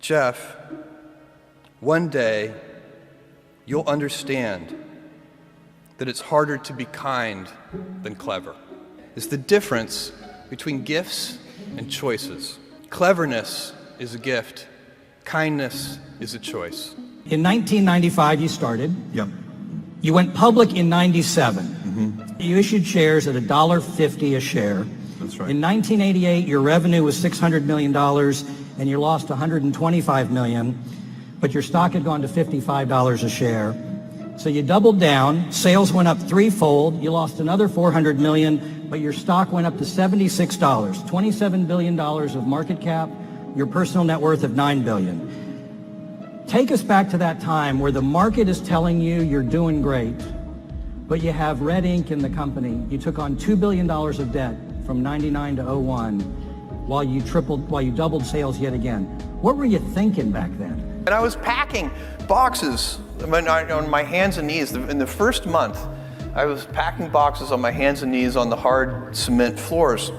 Jeff, one day you'll understand that it's harder to be kind than clever. It's the difference between gifts and choices. Cleverness is a gift. Kindness is a choice. In 1995, you started. Yep. You went public in 97. Mm-hmm. You issued shares at $1.50 a share. That's right. In 1988, your revenue was $600 million, and you lost $125 million, but your stock had gone to $55 a share. So you doubled down. Sales went up threefold. You lost another $400 million, but your stock went up to $76. $27 billion of market cap, your personal net worth of $9 billion. Take us back to that time where the market is telling you you're doing great, but you have red ink in the company. You took on $2 billion of debt from 99 to 01 while you doubled sales yet again. What were you thinking back then? And I was packing boxes on my hands and knees. In the first month, I was packing boxes on my hands and knees on the hard cement floors.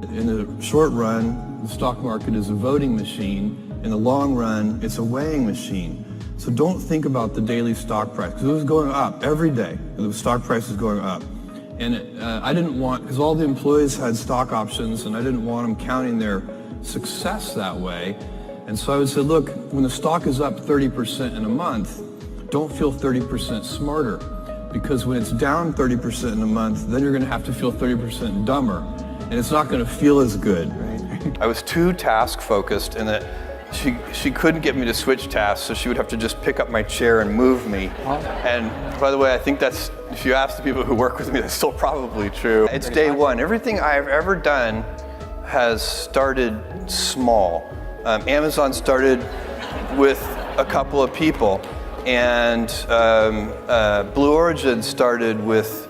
In the short run, the stock market is a voting machine. In the long run, it's a weighing machine. So don't think about the daily stock price, because it was going up every day. The stock price was going up. And I didn't want, because all the employees had stock options, and I didn't want them counting their success that way. And so I would say, look, when the stock is up 30% in a month, don't feel 30% smarter. Because when it's down 30% in a month, then you're going to have to feel 30% dumber. And it's not going to feel as good. Right? I was too task focused in that she couldn't get me to switch tasks, so she would have to just pick up my chair and move me. And by the way, I think that's, if you ask the people who work with me, that's still probably true. It's day one. Everything I've ever done has started small. Amazon started with a couple of people, and Blue Origin started with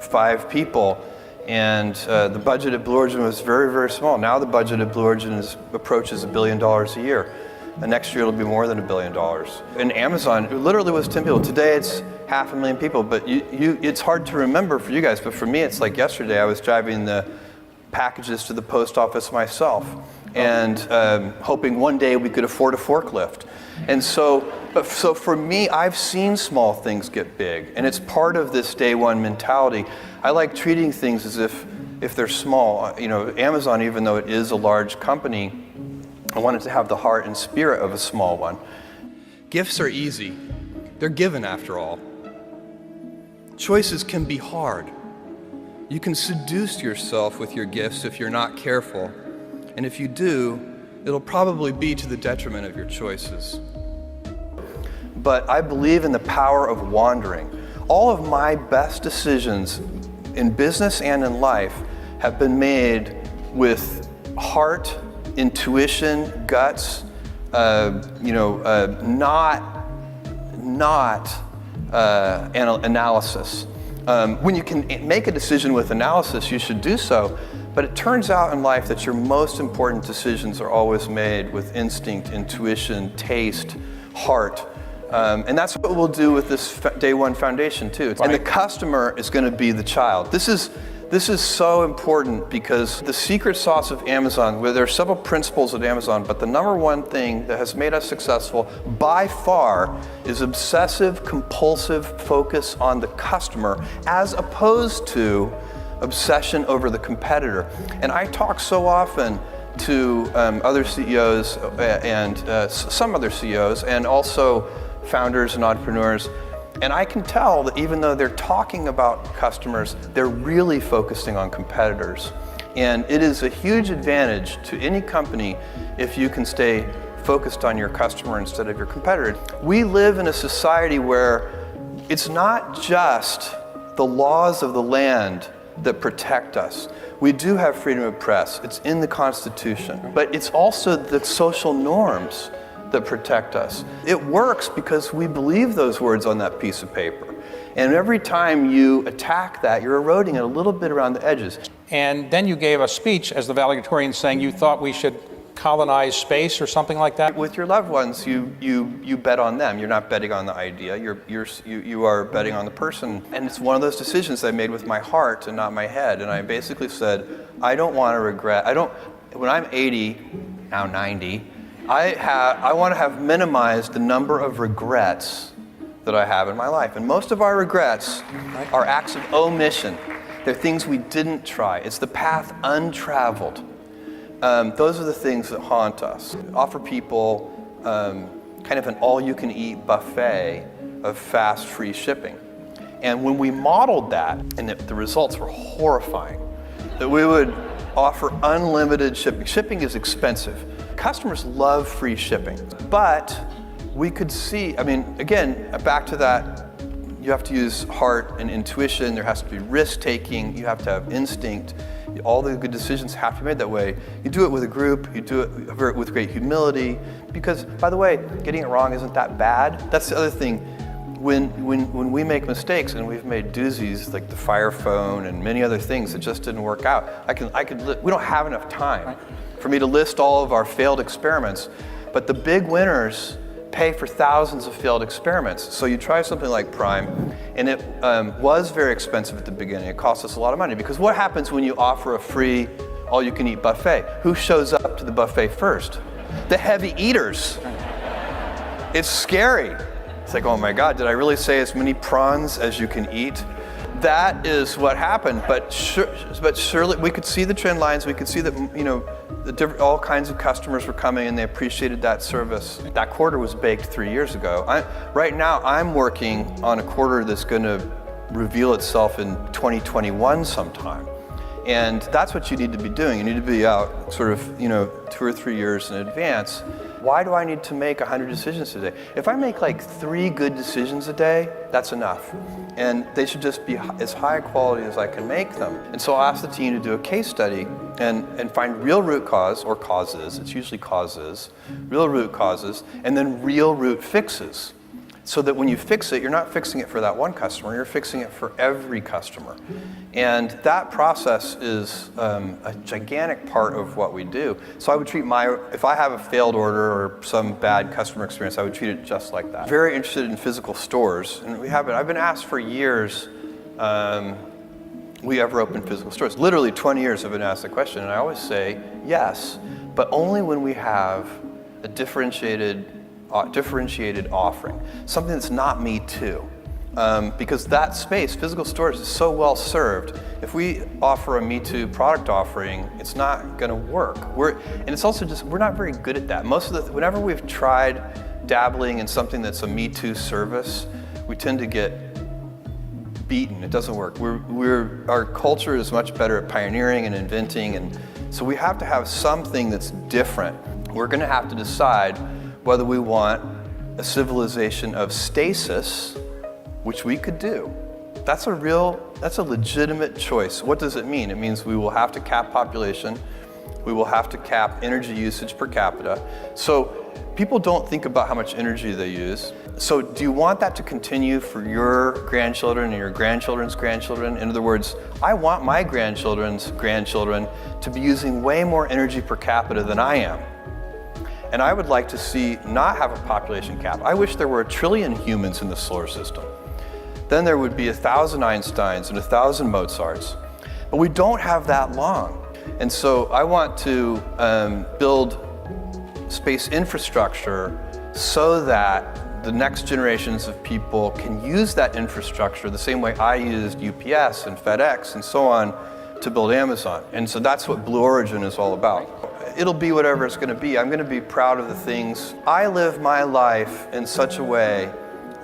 5 people. And the budget at Blue Origin was very, very small. Now the budget at Blue Origin approaches $1 billion a year. And next year it'll be more than $1 billion. In Amazon, it literally was 10 people. Today it's 500,000 people, but it's hard to remember for you guys, but for me it's like yesterday I was driving the packages to the post office myself and hoping one day we could afford a forklift. And so for me, I've seen small things get big, and it's part of this day one mentality. I like treating things as if they're small. You know, Amazon, even though it is a large company, I wanted to have the heart and spirit of a small one. Gifts are easy. They're given after all. Choices can be hard. You can seduce yourself with your gifts if you're not careful. And if you do, it'll probably be to the detriment of your choices. But I believe in the power of wandering. All of my best decisions in business and in life have been made with heart, intuition, guts, not analysis. When you can make a decision with analysis, you should do so. But it turns out in life that your most important decisions are always made with instinct, intuition, taste, heart. And that's what we'll do with this day one foundation too. Right. And the customer is going to be the child. This is so important because the secret sauce of Amazon, where there are several principles at Amazon, but the number one thing that has made us successful by far is obsessive, compulsive focus on the customer as opposed to obsession over the competitor. And I talk so often to other CEOs and some other CEOs and also founders and entrepreneurs, and I can tell that even though they're talking about customers, they're really focusing on competitors. And it is a huge advantage to any company if you can stay focused on your customer instead of your competitor. We live in a society where it's not just the laws of the land that protect us. We do have freedom of press, it's in the Constitution, but it's also the social norms that protect us. It works because we believe those words on that piece of paper. And every time you attack that, you're eroding it a little bit around the edges. And then you gave a speech as the valedictorian saying you thought we should colonize space or something like that? With your loved ones, you bet on them. You're not betting on the idea. You are betting on the person. And it's one of those decisions I made with my heart and not my head. And I basically said, I don't want to regret. when I'm 80, now 90, I want to have minimized the number of regrets that I have in my life. And most of our regrets are acts of omission. They're things we didn't try. It's the path untraveled. Those are the things that haunt us. Offer people kind of an all-you-can-eat buffet of fast, free shipping. And when we modeled that, and the results were horrifying, that we would offer unlimited shipping. Shipping is expensive. Customers love free shipping, but we could see, I mean, again, back to that, you have to use heart and intuition, there has to be risk-taking, you have to have instinct. All the good decisions have to be made that way. You do it with a group, you do it with great humility, because, by the way, getting it wrong isn't that bad. That's the other thing. When we make mistakes, and we've made doozies like the Fire Phone and many other things that just didn't work out, we don't have enough time for me to list all of our failed experiments, but the big winners pay for thousands of failed experiments. So you try something like Prime, and it was very expensive at the beginning. It cost us a lot of money, because what happens when you offer a free all-you-can-eat buffet? Who shows up to the buffet first? The heavy eaters. It's scary. It's like, oh my God, did I really say as many prawns as you can eat? That is what happened, but surely we could see the trend lines. We could see that, you know, all kinds of customers were coming and they appreciated that service. That quarter was baked 3 years ago. Right now, I'm working on a quarter that's going to reveal itself in 2021 sometime. And that's what you need to be doing. You need to be out sort of, you know, 2 or 3 years in advance. Why do I need to make 100 decisions a day? If I make like 3 good decisions a day, that's enough. And they should just be as high quality as I can make them. And so I'll ask the team to do a case study and find real root cause, or causes, it's usually causes, real root causes, and then real root fixes. So that when you fix it, you're not fixing it for that one customer, you're fixing it for every customer. And that process is a gigantic part of what we do. So I would treat if I have a failed order or some bad customer experience, I would treat it just like that. Very interested in physical stores, and I've been asked for years, we ever open physical stores? Literally 20 years I've been asked the question, and I always say yes, but only when we have a differentiated offering, something that's not me too. Because that space, physical stores, is so well served. If we offer a Me Too product offering, it's not going to work. And it's also just, we're not very good at that. Whenever we've tried dabbling in something that's a Me Too service, we tend to get beaten. It doesn't work. Our culture is much better at pioneering and inventing, and so we have to have something that's different. We're going to have to decide whether we want a civilization of stasis, which we could do. That's a legitimate choice. What does it mean? It means we will have to cap population, we will have to cap energy usage per capita. So people don't think about how much energy they use. So do you want that to continue for your grandchildren and your grandchildren's grandchildren? In other words, I want my grandchildren's grandchildren to be using way more energy per capita than I am. And I would like to see not have a population cap. I wish there were 1 trillion humans in the solar system. Then there would be 1,000 Einsteins and 1,000 Mozarts. But we don't have that long. And so I want to build space infrastructure so that the next generations of people can use that infrastructure the same way I used UPS and FedEx and so on to build Amazon. And so that's what Blue Origin is all about. It'll be whatever it's going to be. I'm going to be proud of the things. I live my life in such a way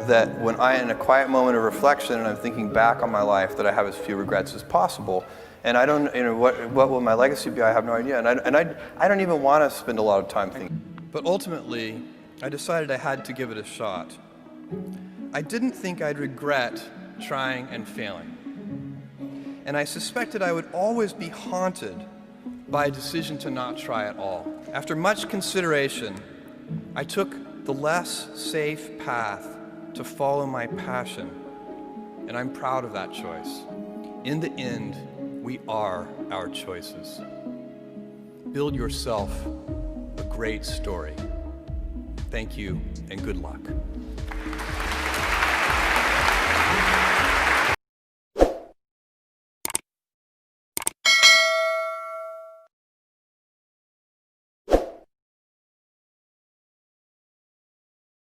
that when in a quiet moment of reflection and I'm thinking back on my life, that I have as few regrets as possible. And I don't, what will my legacy be? I have no idea. And I don't even want to spend a lot of time thinking. But ultimately, I decided I had to give it a shot. I didn't think I'd regret trying and failing. And I suspected I would always be haunted by a decision to not try at all. After much consideration, I took the less safe path to follow my passion, and I'm proud of that choice. In the end, we are our choices. Build yourself a great story. Thank you, and good luck.